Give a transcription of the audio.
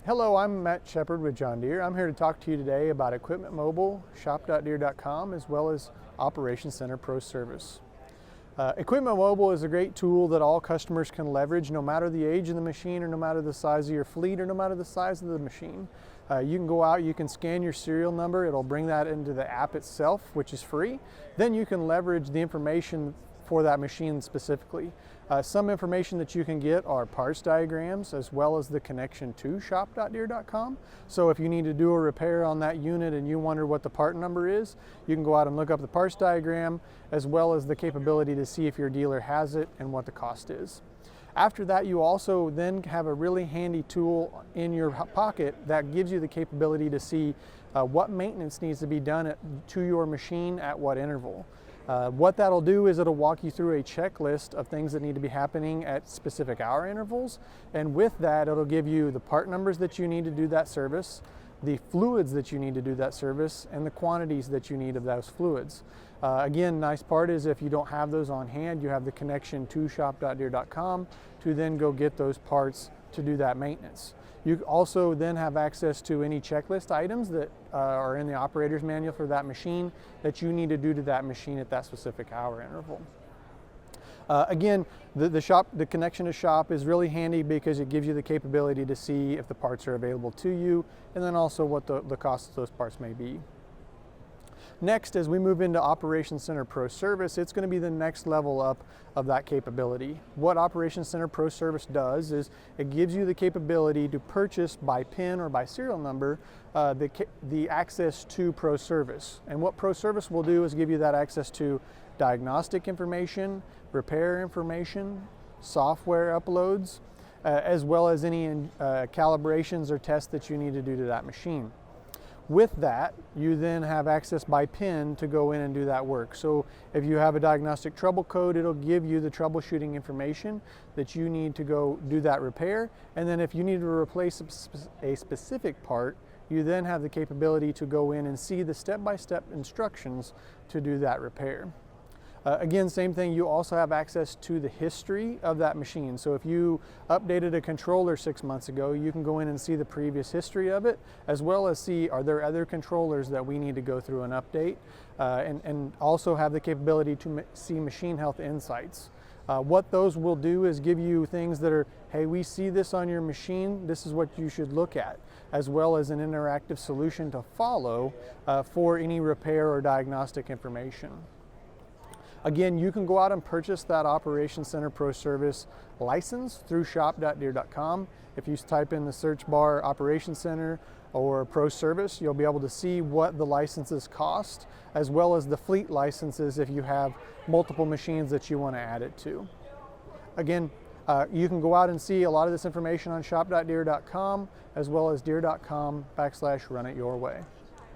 Hello, I'm Matt Shepard with John Deere. I'm here to talk to you today about Equipment Mobile, shop.deere.com, as well as Operations Center Pro Service. Equipment Mobile is a great tool that all customers can leverage no matter the age of the machine or no matter the size of your fleet or no matter the size of the machine. You can go out, you can scan your serial number, it'll bring that into the app itself, which is free. Then you can leverage the information for that machine specifically. Some information that you can get are parts diagrams as well as the connection to shop.deere.com. So if you need to do a repair on that unit and you wonder what the part number is, you can go out and look up the parts diagram as well as the capability to see if your dealer has it and what the cost is. After that, you also then have a really handy tool in your pocket that gives you the capability to see what maintenance needs to be done to your machine at what interval. What that'll do is it'll walk you through a checklist of things that need to be happening at specific hour intervals, and with that it'll give you the part numbers that you need to do that service, the fluids that you need to do that service, and the quantities that you need of those fluids. Again, nice part is if you don't have those on hand, you have the connection to shop.deere.com to then go get those parts to do that maintenance. You also then have access to any checklist items that are in the operator's manual for that machine that you need to do to that machine at that specific hour interval. Again, the connection to shop is really handy because it gives you the capability to see if the parts are available to you and then also what the cost of those parts may be. Next, as we move into Operations Center Pro Service, it's going to be the next level up of that capability. What Operations Center Pro Service does is it gives you the capability to purchase by PIN or by serial number the access to Pro Service. And what Pro Service will do is give you that access to diagnostic information, repair information, software uploads, as well as any calibrations or tests that you need to do to that machine. With that, you then have access by PIN to go in and do that work. So if you have a diagnostic trouble code, it'll give you the troubleshooting information that you need to go do that repair. And then if you need to replace a specific part, you then have the capability to go in and see the step-by-step instructions to do that repair. Again, same thing, you also have access to the history of that machine. So if you updated a controller 6 months ago, you can go in and see the previous history of it, as well as see are there other controllers that we need to go through and update, and also have the capability to see machine health insights. What those will do is give you things that are, hey, we see this on your machine, this is what you should look at, as well as an interactive solution to follow for any repair or diagnostic information. Again, you can go out and purchase that Operations Center Pro Service license through shop.deere.com. If you type in the search bar Operations Center or Pro Service, you'll be able to see what the licenses cost, as well as the fleet licenses if you have multiple machines that you want to add it to. Again, you can go out and see a lot of this information on shop.deere.com as well as deere.com/run it your way.